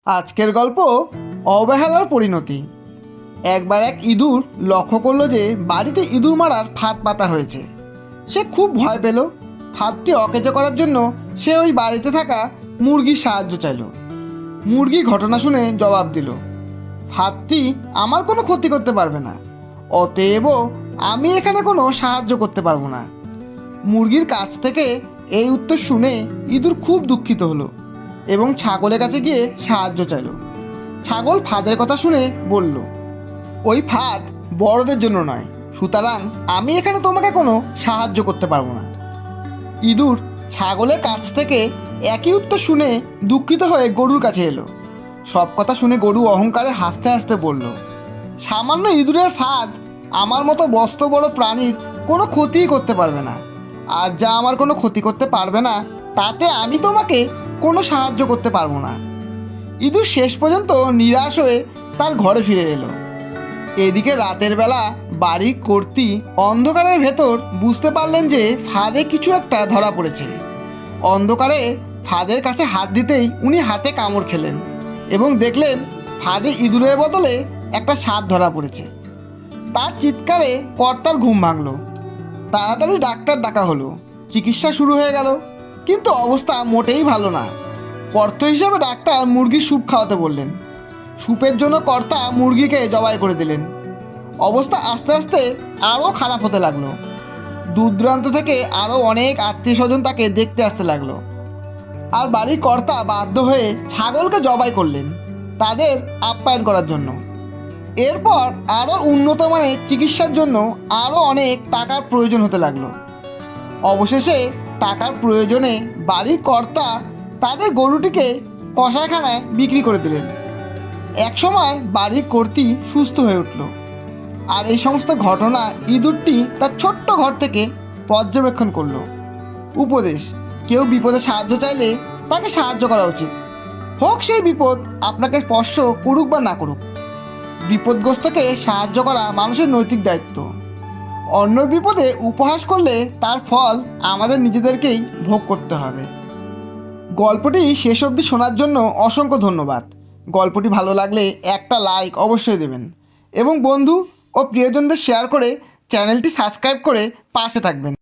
আজকের গল্প অবহেলার পরিণতি। একবার এক ইঁদুর লক্ষ্য করলো যে বাড়িতে ইঁদুর মারার ফাঁদ পাতা হয়েছে। সে খুব ভয় পেল। ফাঁদটি অকেজো করার জন্য সে ওই বাড়িতে থাকা মুরগির সাহায্য চাইল। মুরগি ঘটনা শুনে জবাব দিল, ফাঁদটি আমার কোনো ক্ষতি করতে পারবে না, অতএব আমি এখানে কোনো সাহায্য করতে পারবো না। মুরগির কাছ থেকে এই উত্তর শুনে ইঁদুর খুব দুঃখিত হলো এবং ছাগলের কাছে গিয়ে সাহায্য চাইল। ছাগল ফাঁদের কথা শুনে বলল, ওই ফাঁদ বড়দের জন্য নয়, সুতরাং আমি এখানে তোমাকে কোনো সাহায্য করতে পারবো না। ইঁদুর ছাগলের কাছ থেকে একই উত্তর শুনে দুঃখিত হয়ে গরুর কাছে এলো। সব কথা শুনে গরু অহংকারে হাসতে হাসতে বলল, সামান্য ইঁদুরের ফাঁদ আমার মতো বস্ত বড় প্রাণীর কোনো ক্ষতিই করতে পারবে না, আর যা আমার কোনো ক্ষতি করতে পারবে না তাতে আমি তোমাকে কোনো সাহায্য করতে পারবো না। ইঁদুর শেষ পর্যন্ত নিরাশ হয়ে তার ঘরে ফিরে এলো। এদিকে রাতের বেলা বাড়ির কর্ত্রী অন্ধকারের ভেতর বুঝতে পারলেন যে ফাঁদে কিছু একটা ধরা পড়েছে। অন্ধকারে ফাঁদের কাছে হাত দিতেই উনি হাতে কামড় খেলেন এবং দেখলেন ফাঁদে ইঁদুরের বদলে একটা সাপ ধরা পড়েছে। তার চিৎকারে কর্তার ঘুম ভাঙল। তাড়াতাড়ি ডাক্তার ডাকা হলো। চিকিৎসা শুরু হয়ে গেল, কিন্তু অবস্থা মোটেই ভালো না। পথ্য হিসেবে ডাক্তার মুরগির স্যুপ খাওয়াতে বললেন। স্যুপের জন্য কর্তা মুরগিকে জবাই করে দিলেন। অবস্থা আস্তে আস্তে আরও খারাপ হতে লাগলো। দূর দূরান্ত থেকে আরও অনেক আত্মীয় স্বজন তাকে দেখতে আসতে লাগলো। আর বাড়ির কর্তা বাধ্য হয়ে ছাগলকে জবাই করলেন তাদের আপ্যায়ন করার জন্য। এরপর আরও উন্নত মানের চিকিৎসার জন্য আরও অনেক টাকার প্রয়োজন হতে লাগলো। অবশেষে টাকার প্রয়োজনে বাড়ির কর্তা তাদের গরুটিকে কসাইখানায় বিক্রি করে দিলেন। একসময় বাড়ির কর্ত্রী সুস্থ হয়ে উঠল। আর এই সমস্ত ঘটনা ইঁদুরটি তার ছোট্ট ঘর থেকে পর্যবেক্ষণ করল। উপদেশ: কেউ বিপদে সাহায্য চাইলে তাকে সাহায্য করা উচিত, হোক সেই বিপদ আপনাকে স্পর্শ করুক বা না করুক। বিপদগ্রস্তকে সাহায্য করা মানুষের নৈতিক দায়িত্ব। অন্যর বিপদে উপহাস করলে তার ফল আমাদের নিজেদেরকেই ভোগ করতে হবে। গল্পটি শেষ অবধি শোনার জন্য অসংখ্য ধন্যবাদ। গল্পটি ভালো লাগলে একটা লাইক অবশ্যই দেবেন এবং বন্ধু ও প্রিয়জনদের শেয়ার করে চ্যানেলটি সাবস্ক্রাইব করে পাশে থাকবেন।